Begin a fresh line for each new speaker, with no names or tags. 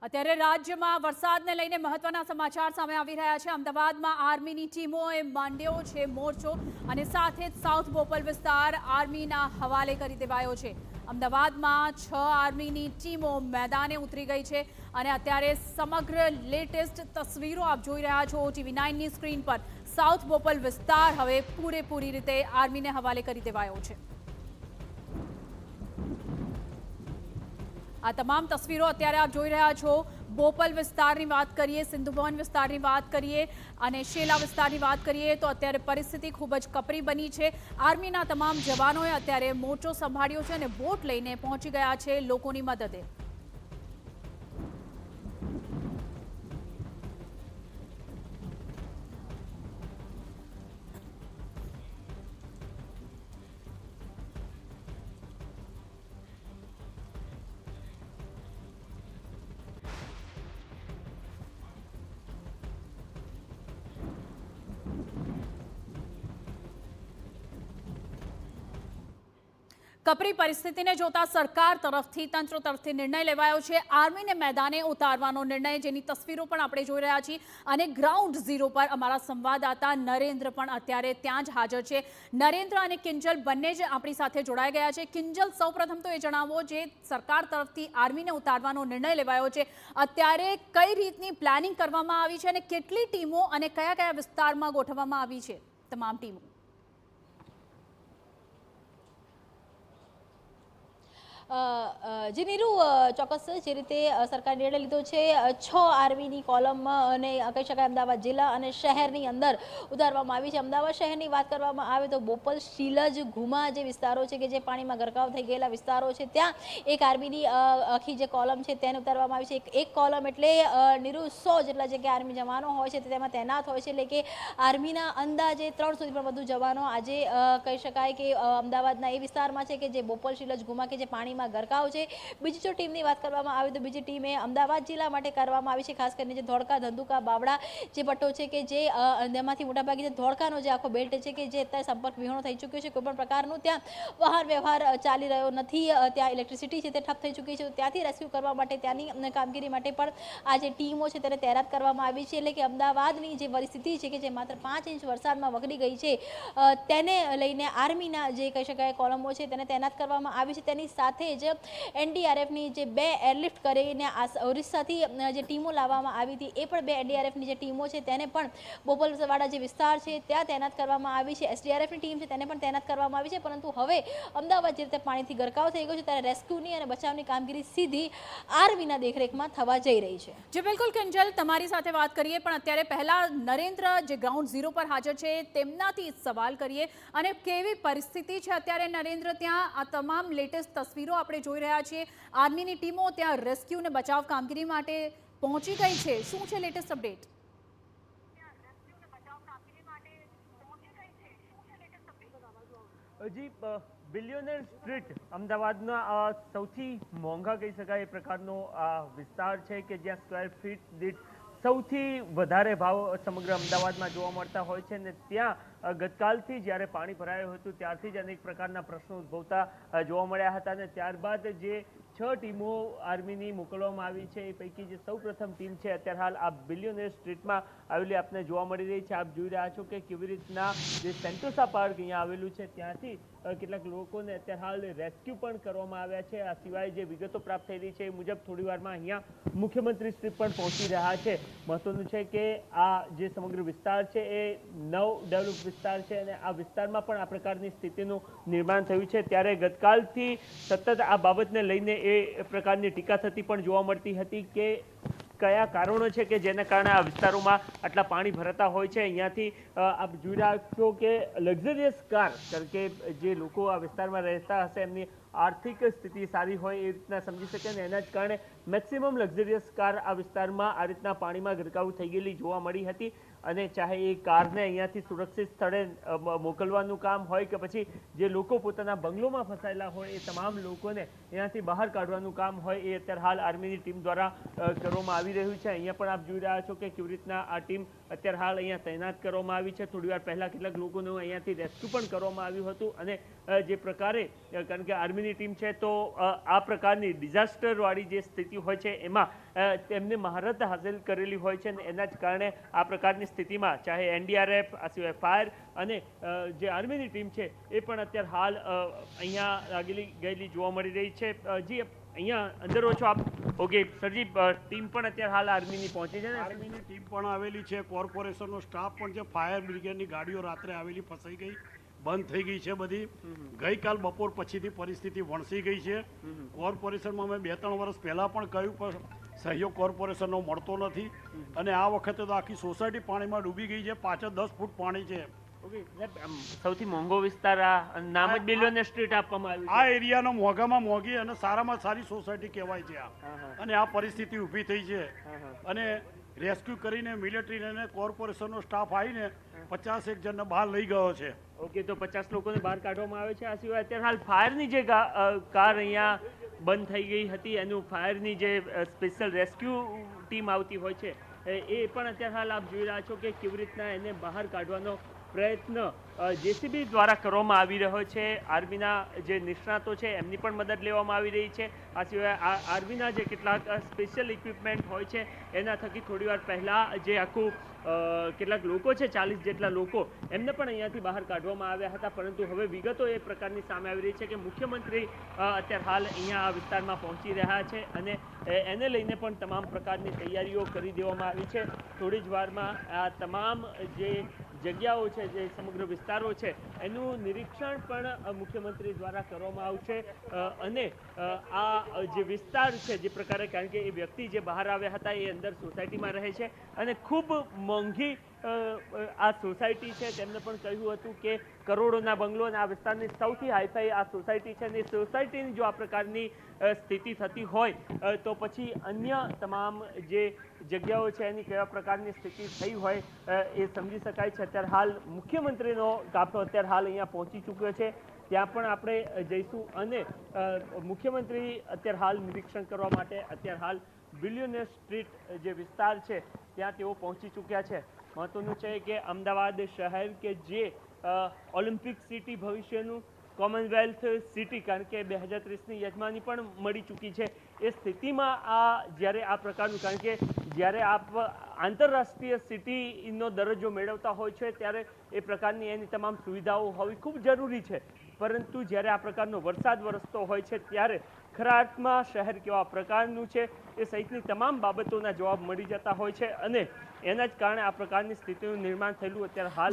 અત્યારે રાજ્યમાં વરસાદને લઈને મહત્વના સમાચાર સામે આવી રહ્યા છે। અમદાવાદમાં આર્મીની ટીમોએ માંડ્યો છે મોરચો અને સાથે જ સાઉથ બોપલ વિસ્તાર આર્મીના હવાલે કરી દેવાયો છે। અમદાવાદમાં 6 આર્મીની ટીમો મેદાને ઉતરી ગઈ છે અને અત્યારે સમગ્ર લેટેસ્ટ તસવીરો આપ જોઈ રહ્યા છો TV9ની સ્ક્રીન પર। સાઉથ બોપલ વિસ્તાર હવે પૂરેપૂરી રીતે આર્મીને હવાલે કરી દેવાયો છે। આ તમામ તસવીરો અત્યારે આપ જોઈ રહ્યા છો। બોપલ વિસ્તારની વાત કરીએ, સિંધુભવન વિસ્તારની વાત કરીએ અને શેલા વિસ્તારની વાત કરીએ તો અત્યારે પરિસ્થિતિ ખૂબ જ કપરી બની છે। આર્મીના તમામ જવાનોએ અત્યારે મોરચો સંભાળ્યો છે અને બોટ લઈને પહોંચી ગયા છે લોકોની મદદે। કપરી પરિસ્થિતિને જોતા સરકાર તરફથી તંત્ર તરફથી નિર્ણય લેવાયો છે આર્મીને મેદાને ઉતારવાનો નિર્ણય, જેની તસવીરો પણ આપણે જોઈ રહ્યા છીએ અને ગ્રાઉન્ડ ઝીરો પર અમારા સંવાદદાતા નરેન્દ્ર પણ અત્યારે ત્યાં જ હાજર છે। નરેન્દ્ર અને કિંજલ બંને જ આપણી સાથે જોડાઈ ગયા છે। કિંજલ, સૌપ્રથમ તો એ જણાવો, જે સરકાર તરફથી આર્મીને ઉતારવાનો નિર્ણય લેવાયો છે, અત્યારે કઈ રીતની પ્લાનિંગ કરવામાં આવી છે અને કેટલી ટીમો અને કયા કયા વિસ્તારમાં ગોઠવવામાં આવી છે તમામ ટીમો?
જે નીરુ, ચોક્કસ જે રીતે સરકારે નિર્ણય લીધો છે 6 આર્મીની કોલમ અને કહી શકાય અમદાવાદ જિલ્લા અને શહેરની અંદર ઉતારવામાં આવી છે। અમદાવાદ શહેરની વાત કરવામાં આવે તો બોપલ, શીલજ, ઘુમા જે વિસ્તારો છે કે જે પાણીમાં ગરકાવ થઈ ગયેલા વિસ્તારો છે, ત્યાં એક આર્મીની આખી જે કોલમ છે તેને ઉતારવામાં આવી છે। એક કોલમ એટલે નીરુ 100 જેટલા જે કે આર્મી જવાનો હોય છે તેમાં તૈનાત હોય છે, એટલે કે આર્મીના અંદાજે 300થી પણ વધુ જવાનો આજે કહી શકાય કે અમદાવાદના એ વિસ્તારમાં છે કે જે બોપલ, શીલજ, ઘુમા કે જે પાણી ગરકાવ છે। બીજી જો ટીમની વાત કરવામાં આવે તો બીજી ટીમે અમદાવાદ જિલ્લા માટે કરવામાં આવી છે, ખાસ કરીને જે ધોળકા, ધંધુકા, બાવળા જે પટ્ટો છે કે જે તેમાંથી મોટાભાગે જે ધોળકાનો જે આખો બેલ્ટ છે કે જે અત્યારે સંપર્ક વિહોણો થઈ ચૂક્યો છે, કોઈ પણ પ્રકારનું ત્યાં વાહન વ્યવહાર ચાલી રહ્યો નથી, ત્યાં ઇલેક્ટ્રિસિટી છે તે ઠપ થઈ ચૂકી છે, ત્યાંથી રેસ્ક્યુ કરવા માટે ત્યાંની કામગીરી માટે પણ આ જે ટીમો છે તેને તૈનાત કરવામાં આવી છે। એટલે કે અમદાવાદની જે પરિસ્થિતિ છે કે જે માત્ર 5 ઇંચ વરસાદમાં વગડી ગઈ છે તેને લઈને આર્મીના જે કહી શકાય કોલમો છે તેને તૈનાત કરવામાં આવી છે। તેની સાથે જ એનડીઆરએફની જે 2 એરલિફ્ટ કરીને ઓરિસ્સાથી જે ટીમો લાવવામાં આવી હતી એ પણ 2 એનડીઆરએફની જે ટીમો છે તેને પણ બોપલવાડા જે વિસ્તાર છે ત્યાં તૈનાત કરવામાં આવી છે। એસડીઆરએફની ટીમ છે તેને પણ તૈનાત કરવામાં આવી છે, પરંતુ હવે અમદાવાદ જે રીતે પાણીથી ગરકાવ થઈ ગયો છે ત્યારે રેસ્ક્યુની અને બચાવની કામગીરી સીધી આર્મીના દેખરેખમાં થવા જઈ રહી છે।
જી બિલકુલ કિંજલ, તમારી સાથે વાત કરીએ પણ અત્યારે પહેલા નરેન્દ્ર જે ગ્રાઉન્ડ ઝીરો પર હાજર છે તેમનાથી સવાલ કરીએ અને કેવી પરિસ્થિતિ છે અત્યારે નરેન્દ્ર ત્યાં? આ તમામ લેટેસ્ટ તસવીરો આપણે જોઈ રહ્યા છીએ, આર્મીની ટીમો ત્યાં રેસ્ક્યુ અને બચાવ કામગીરી માટે પહોંચી ગઈ છે, શું છે લેટેસ્ટ અપડેટ?
જી, બિલિયનર સ્ટ્રીટ અમદાવાદના સૌથી મોંઘા કહી શકાય એ પ્રકારનો વિસ્તાર છે કે જ્યાં સ્ક્વેર ફીટ દીઠ સૌથી વધારે ભાવ સમગ્ર અમદાવાદમાં જોવા મળતા હોય છે અને ત્યાં ગતકાલથી જ્યારે પાણી ભરાયું હતું ત્યારથી જ અનેક પ્રકારના પ્રશ્નો ઉદ્ભવતા જોવા મળ્યા હતા અને ત્યારબાદ જે 6 ટીમો આર્મીની મોકલવામાં આવી છે એ પૈકી જે સૌપ્રથમ ટીમ છે અત્યારે હાલ આ બિલિયનર સ્ટ્રીટમાં આવેલી આપને જોવા મળી રહી છે। આપ જોઈ રહ્યા છો કે કેવી રીતના જે સેન્ટોસા પાર્ક અહીંયા આવેલું છે ત્યાંથી કેટલાક લોકોને અત્યારે હાલ રેસ્ક્યુ પણ કરવામાં આવ્યા છે। આ સિવાય જે વિગતો પ્રાપ્ત થઈ રહી છે એ મુજબ થોડી વારમાં અહીંયા મુખ્યમંત્રી શ્રી પણ પહોંચી રહ્યા છે। મહત્વનું છે કે આ જે સમગ્ર વિસ્તાર છે એ નવ ડેવલપ વિસ્તાર છે અને આ વિસ્તારમાં પણ આ પ્રકારની સ્થિતિનું નિર્માણ થયું છે, ત્યારે ગતકાલથી સતત આ બાબતને લઈને એ પ્રકારની ટીકા થતી પણ જોવા મળતી હતી કે કયા કારણો છે કે જેના કારણે આ વિસ્તારોમાં આટલા પાણી ભરાતા હોય છે। અહીંયાથી આપ જોઈ રહ્યા છો કે લક્ઝરિયસ કાર, કારણ કે જે લોકો આ વિસ્તારમાં રહેતા હશે એમની આર્થિક સ્થિતિ સારી હોય એ રીતના સમજી શકે અને એના જ કારણે મેક્સિમમ લક્ઝરિયસ કાર આ વિસ્તારમાં આ રીતના પાણીમાં ગરકાવ થઈ ગયેલી જોવા મળી હતી અને ચાહે એ કારને અહીંયાથી સુરક્ષિત સ્થળે મોકલવાનું કામ હોય કે પછી જે લોકો પોતાના બંગલોમાં ફસાયેલા હોય એ તમામ લોકોને અહીંયાથી બહાર કાઢવાનું કામ હોય એ અત્યારે હાલ આર્મીની ટીમ દ્વારા કરવામાં આવી રહ્યું છે। અહીંયા પણ આપ જોઈ રહ્યા છો કે કેવી રીતના આ ટીમ અત્યારે હાલ અહીંયા તૈનાત કરવામાં આવી છે। થોડી વાર પહેલા કેટલાક લોકોનું અહીંયાથી રેસ્ક્યુ પણ કરવામાં આવ્યું હતું અને જે પ્રકારે, કારણ કે આર્મીની ટીમ છે તો આ પ્રકારની ડિઝાસ્ટર વાળી જે સ્થિતિ પરિસ્થિતિ હોય છે એમાં તેમને મહારત હાંસલ કરેલી હોય છે અને એના જ કારણે આ પ્રકારની સ્થિતિમાં ચાહે એનડીઆરએફ, આ સિવાય ફાયર અને જે આર્મીની ટીમ છે એ પણ અત્યારે હાલ અહીંયા લાગેલી ગયેલી જોવા મળી રહી છે. જી અહીંયા અંદર છો આપ. ઓકે સરજી, ટીમ પણ અત્યારે હાલ આર્મીની પહોંચી છે ને?
આર્મીની ટીમ પણ આવેલી છે, કોર્પોરેશનનો સ્ટાફ પણ છે, ફાયર બ્રિગેડની ગાડીઓ રાત્રે આવેલી ફસાઈ ગઈ, બંધ થઈ ગઈ છે બધી. ગઈકાલ બપોર પછીથી પરિસ્થિતિ વણસી ગઈ છે. કોર્પોરેશનમાં મેં 2-3 વર્ષ પહેલાં પણ કહ્યું, પણ સહયોગ કોર્પોરેશનનો મળતો નથી અને આ વખતે તો આખી સોસાયટી પાણીમાં ડૂબી ગઈ છે. 5-10 ફૂટ પાણી છે.
સૌથી મોંઘો વિસ્તાર આ નામ જ બિલિયનર સ્ટ્રીટ આપવામાં આવ્યું
આ એરિયાનો મોંઘામાં મોંઘી અને સારામાં સારી સોસાયટી કહેવાય છે આ. અને આ પરિસ્થિતિ ઊભી થઈ છે અને રેસ્ક્યુ કરીને મિલિટરી અને કોર્પોરેશનનો સ્ટાફ આવીને 51 જણને બહાર લઈ ગયો છે.
ઓકે, તો 50 લોકોને બહાર કાઢવામાં આવે છે. આ સિવાય અત્યારે હાલ ફાયરની જે કાર અહીંયા બંધ થઈ ગઈ હતી એનું ફાયરની જે સ્પેશિયલ રેસ્ક્યુ ટીમ આવતી હોય છે એ પણ અત્યારે હાલ આપ જોઈ રહ્યા છો કે કેવી રીતના એને બહાર કાઢવાનો પ્રયત્ન જેસીબી દ્વારા કરવામાં આવી રહ્યો છે. આર્મીના જે નિષ્ણાતો છે એમની પણ મદદ લેવામાં આવી રહી છે. આ સિવાય આર્મીના જે કેટલાક સ્પેશિયલ ઇક્વિપમેન્ટ હોય છે એના થકી થોડીવાર પહેલાં જે આખું કેટલાક લોકો છે, 40 જેટલા લોકો, એમને પણ અહીંયાથી બહાર કાઢવામાં આવ્યા હતા. પરંતુ હવે વિગતો એ પ્રકારની સામે આવી રહી છે કે મુખ્યમંત્રી અત્યારે હાલ અહીંયા આ વિસ્તારમાં પહોંચી રહ્યા છે અને એને લઈને પણ તમામ પ્રકારની તૈયારીઓ કરી દેવામાં આવી છે. થોડી જ વારમાં આ તમામ જે જગ્યાઓ છે, જે સમગ્ર વિસ્તારો છે એનું નિરીક્ષણ પણ મુખ્યમંત્રી દ્વારા કરવામાં આવશે અને આ જે વિસ્તાર છે જે પ્રકારે, કારણ કે એ વ્યક્તિ જે બહાર આવ્યા હતા એ અંદર સોસાયટીમાં રહે છે અને ખૂબ મોંઘી આ સોસાયટી છે. તેમને પણ કહ્યું હતું કે કરોડોના બંગલો અને આ વિસ્તારની સૌથી હાઈફાઈ આ સોસાયટી છે અને સોસાયટીની જો આ પ્રકારની સ્થિતિ થતી હોય તો પછી અન્ય તમામ જે જગ્યાઓ છે એની કેવા પ્રકારની સ્થિતિ થઈ હોય એ સમજી શકાય છે. અત્યારે હાલ મુખ્યમંત્રીનો કાફલો અત્યારે હાલ અહીંયા પહોંચી ચૂક્યો છે. ત્યાં પણ આપણે જઈશું અને મુખ્યમંત્રી અત્યારે હાલ નિરીક્ષણ કરવા માટે અત્યારે હાલ બિલિયનર સ્ટ્રીટ જે વિસ્તાર છે ત્યાં તેઓ પહોંચી ચૂક્યા છે. મહત્વનું છે કે અમદાવાદ શહેર કે જે ઓલિમ્પિક સિટી ભવિષ્યનું, કોમનવેલ્થ સિટી, કારણ કે 2030ની યજમાની પણ મળી ચૂકી છે, એ સ્થિતિમાં જ્યારે આ પ્રકારનું, કારણ કે જ્યારે આપ આંતરરાષ્ટ્રીય સિટીનો દરજ્જો મેળવતા હોય છે ત્યારે એ પ્રકારની એની તમામ સુવિધાઓ હોવી ખૂબ જરૂરી છે. પરંતુ જ્યારે આ પ્રકારનો વરસાદ વરસતો હોય છે ત્યારે ખરા અર્થમાં શહેર કેવા પ્રકારનું છે એ સહિતની તમામ બાબતોના જવાબ મળી જતા હોય છે અને એના જ કારણે આ પ્રકારની સ્થિતિનું નિર્માણ થયેલું અત્યારે હાલ